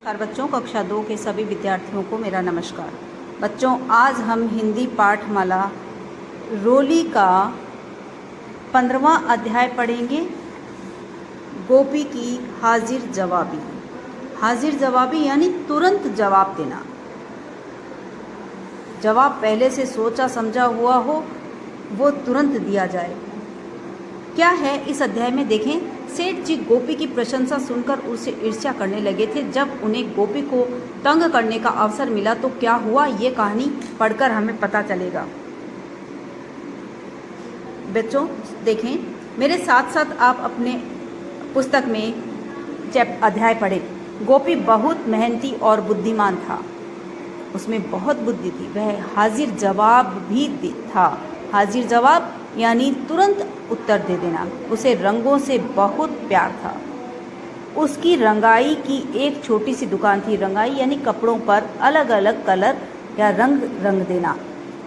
बच्चों, कक्षा 2 के सभी विद्यार्थियों को मेरा नमस्कार। बच्चों, आज हम हिंदी पाठमाला रोली का 15वां अध्याय पढ़ेंगे। गोपी की हाजिर जवाबी। हाजिर जवाबी यानी तुरंत जवाब देना। जवाब पहले से सोचा समझा हुआ हो, वो तुरंत दिया जाए। क्या है इस अध्याय में देखें। सेठ जी गोपी की प्रशंसा सुनकर उसे ईर्ष्या करने लगे थे। जब उन्हें गोपी को तंग करने का अवसर मिला तो क्या हुआ, ये कहानी पढ़कर हमें पता चलेगा। बच्चों देखें, मेरे साथ साथ आप अपने पुस्तक में अध्याय पढ़ें। गोपी बहुत मेहनती और बुद्धिमान था, उसमें बहुत बुद्धि थी। वह हाजिर जवाब भी था। हाजिर जवाब यानी तुरंत उत्तर दे देना। उसे रंगों से बहुत प्यार था। उसकी रंगाई की एक छोटी सी दुकान थी। रंगाई यानी कपड़ों पर अलग अलग कलर या रंग देना।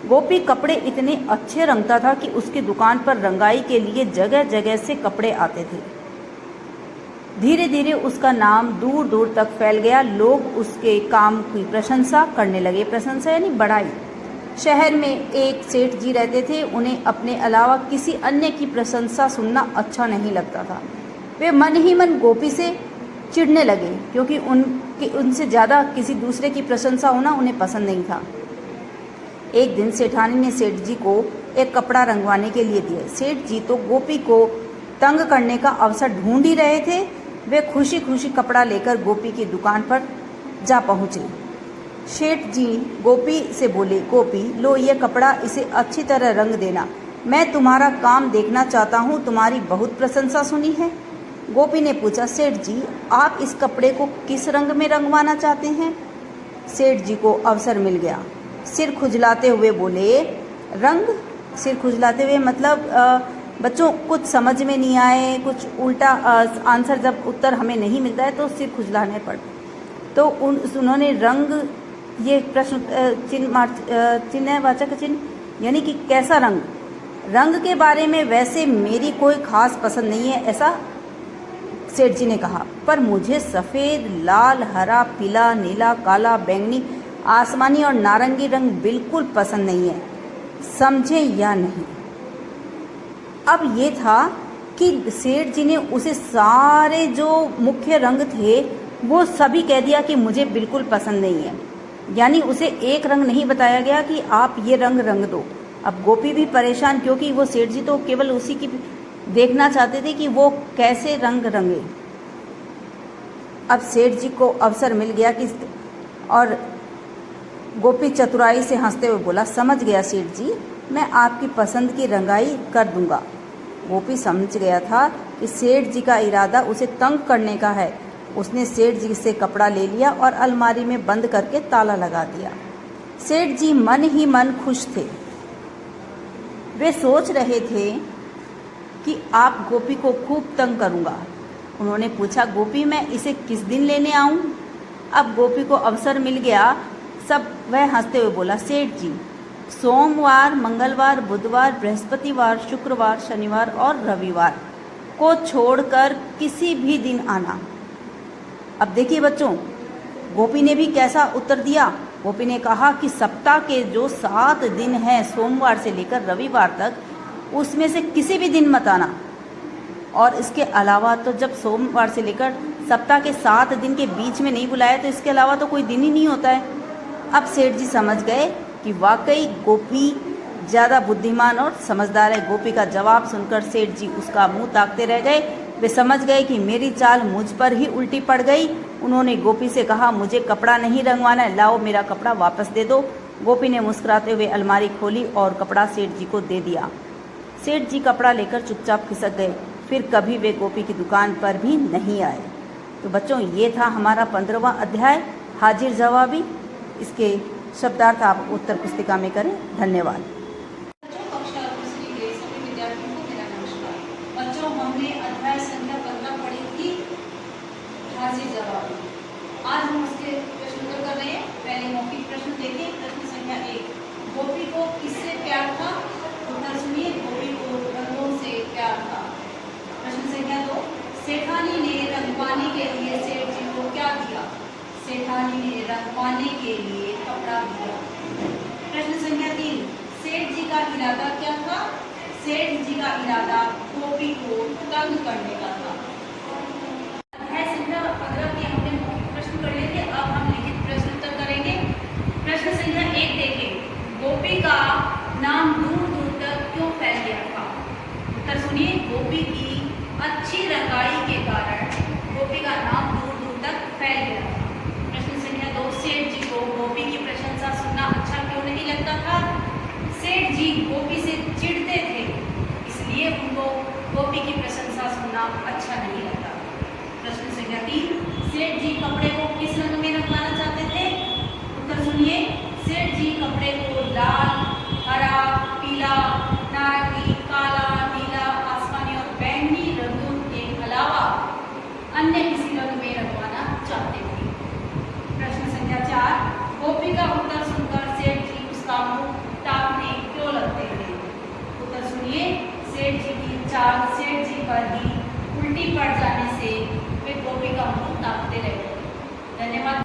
गोपी कपड़े इतने अच्छे रंगता था कि उसकी दुकान पर रंगाई के लिए जगह जगह से कपड़े आते थे। धीरे धीरे उसका नाम दूर दूर तक फैल गया। लोग उसके काम की प्रशंसा करने लगे। प्रशंसा यानी बड़ाई। शहर में एक सेठ जी रहते थे। उन्हें अपने अलावा किसी अन्य की प्रशंसा सुनना अच्छा नहीं लगता था। वे मन ही मन गोपी से चिढ़ने लगे, क्योंकि उनसे ज़्यादा किसी दूसरे की प्रशंसा होना उन्हें पसंद नहीं था। एक दिन सेठानी ने सेठ जी को एक कपड़ा रंगवाने के लिए दिया। सेठ जी तो गोपी को तंग करने का अवसर ढूंढ ही रहे थे। वे खुशी खुशी कपड़ा लेकर गोपी की दुकान पर जा पहुँचे। सेठ जी गोपी से बोले, गोपी लो ये कपड़ा, इसे अच्छी तरह रंग देना। मैं तुम्हारा काम देखना चाहता हूँ, तुम्हारी बहुत प्रशंसा सुनी है। गोपी ने पूछा, सेठ जी आप इस कपड़े को किस रंग में रंगवाना चाहते हैं। सेठ जी को अवसर मिल गया। सिर खुजलाते हुए बोले, रंग। सिर खुजलाते हुए मतलब बच्चों कुछ समझ में नहीं आए, कुछ उल्टा आंसर जब उत्तर हमें नहीं मिलता है तो सिर खुजलाने पड़ते। तो उन्होंने रंग, ये प्रश्न चिन्हवाचक चिन्ह यानी कि कैसा रंग। रंग के बारे में वैसे मेरी कोई खास पसंद नहीं है, ऐसा सेठ जी ने कहा, पर मुझे सफ़ेद, लाल, हरा, पीला, नीला, काला, बैंगनी, आसमानी और नारंगी रंग बिल्कुल पसंद नहीं है, समझे या नहीं। अब ये था कि सेठ जी ने उसे सारे जो मुख्य रंग थे वो सभी कह दिया कि मुझे बिल्कुल पसंद नहीं है। यानी उसे एक रंग नहीं बताया गया कि आप ये रंग दो। अब गोपी भी परेशान, क्योंकि वो सेठ जी तो केवल उसी की देखना चाहते थे कि वो कैसे रंग रंगे। अब सेठ जी को अवसर मिल गया कि, और गोपी चतुराई से हंसते हुए बोला, समझ गया सेठ जी, मैं आपकी पसंद की रंगाई कर दूंगा। गोपी समझ गया था कि सेठ जी का इरादा उसे तंग करने का है। उसने सेठ जी से कपड़ा ले लिया और अलमारी में बंद करके ताला लगा दिया। सेठ जी मन ही मन खुश थे। वे सोच रहे थे कि आप गोपी को खूब तंग करूंगा। उन्होंने पूछा, गोपी मैं इसे किस दिन लेने आऊं। अब गोपी को अवसर मिल गया। वह हंसते हुए बोला, सेठ जी सोमवार, मंगलवार, बुधवार, बृहस्पतिवार, शुक्रवार, शनिवार और रविवार को छोड़कर किसी भी दिन आना। अब देखिए बच्चों, गोपी ने भी कैसा उत्तर दिया। गोपी ने कहा कि सप्ताह के जो 7 दिन हैं, सोमवार से लेकर रविवार तक, उसमें से किसी भी दिन मत आना। और इसके अलावा तो जब सोमवार से लेकर सप्ताह के 7 दिन के बीच में नहीं बुलाया तो इसके अलावा तो कोई दिन ही नहीं होता है। अब सेठ जी समझ गए कि वाकई गोपी ज़्यादा बुद्धिमान और समझदार है। गोपी का जवाब सुनकर सेठ जी उसका मुंह ताकते रह गए। वे समझ गए कि मेरी चाल मुझ पर ही उल्टी पड़ गई। उन्होंने गोपी से कहा, मुझे कपड़ा नहीं रंगवाना है, लाओ मेरा कपड़ा वापस दे दो। गोपी ने मुस्कुराते हुए अलमारी खोली और कपड़ा सेठ जी को दे दिया। सेठ जी कपड़ा लेकर चुपचाप खिसक गए। फिर कभी वे गोपी की दुकान पर भी नहीं आए। तो बच्चों ये था हमारा 15वां अध्याय हाजिर जवाबी। इसके शब्दार्थ आप उत्तर पुस्तिका में करें। धन्यवाद। बच्चों हमने अध्याय संख्या 15 पढ़ी थी, हाजिर जवाबी। आज हम उसके प्रश्न उत्तर कर रहे हैं। पहले मौखिक प्रश्न देखें। प्रश्न संख्या 1, गोपी को किससे प्यार था। उत्तर सुनिए, गोपी को रंगों से प्यार था। प्रश्न संख्या 2, सेठानी ने रंगवानी के लिए सेठ जी को क्या दिया। रानी ने रंगवाने के लिए कपड़ा दिया। प्रश्न संख्या 3, सेठ जी का इरादा क्या था? सेठ जी का इरादा गोपी को तंग करने का था। अध्याय संख्या 15 के हमने मौखिक प्रश्न कर लिए थे, अब हम लिखित प्रश्न उत्तर करेंगे। प्रश्न संख्या 1 देखें, गोपी का नाम दूर दूर तक क्यों फैल गया था? उत्तर सुनिए, गोपी की अच्छी रंगाई के कारण गोपी का नाम दूर दूर तक फैल गया था। प्रश्न संख्या 2, सेठ जी को गोपी की प्रशंसा सुनना अच्छा क्यों नहीं लगता था? सेठ जी गोपी से चिढ़ते थे, इसलिए उनको गोपी की प्रशंसा सुनना अच्छा नहीं लगता। प्रश्न संख्या 3, सेठ जी कपड़े को किस रंग में रंगवाना चाहते थे? उत्तर सुनिए, सेठ जी कपड़े को लाल, हरा, पीला, नारंगी, काला, नीला, आसमानी और बैंगनी रंगों के अलावा अन्य किसी रंग में रंगवाना चाहते थे। प्रश्न संख्या 4, गोपी का उत्तर सुनकर सेठ जी उसका मुंह ताकने क्यों लगते थे? उत्तर सुनिए, सेठ जी की चाल सेठ जी पर ही उल्टी पड़ जाने से वे गोपी का मुंह ताकते रहे। धन्यवाद।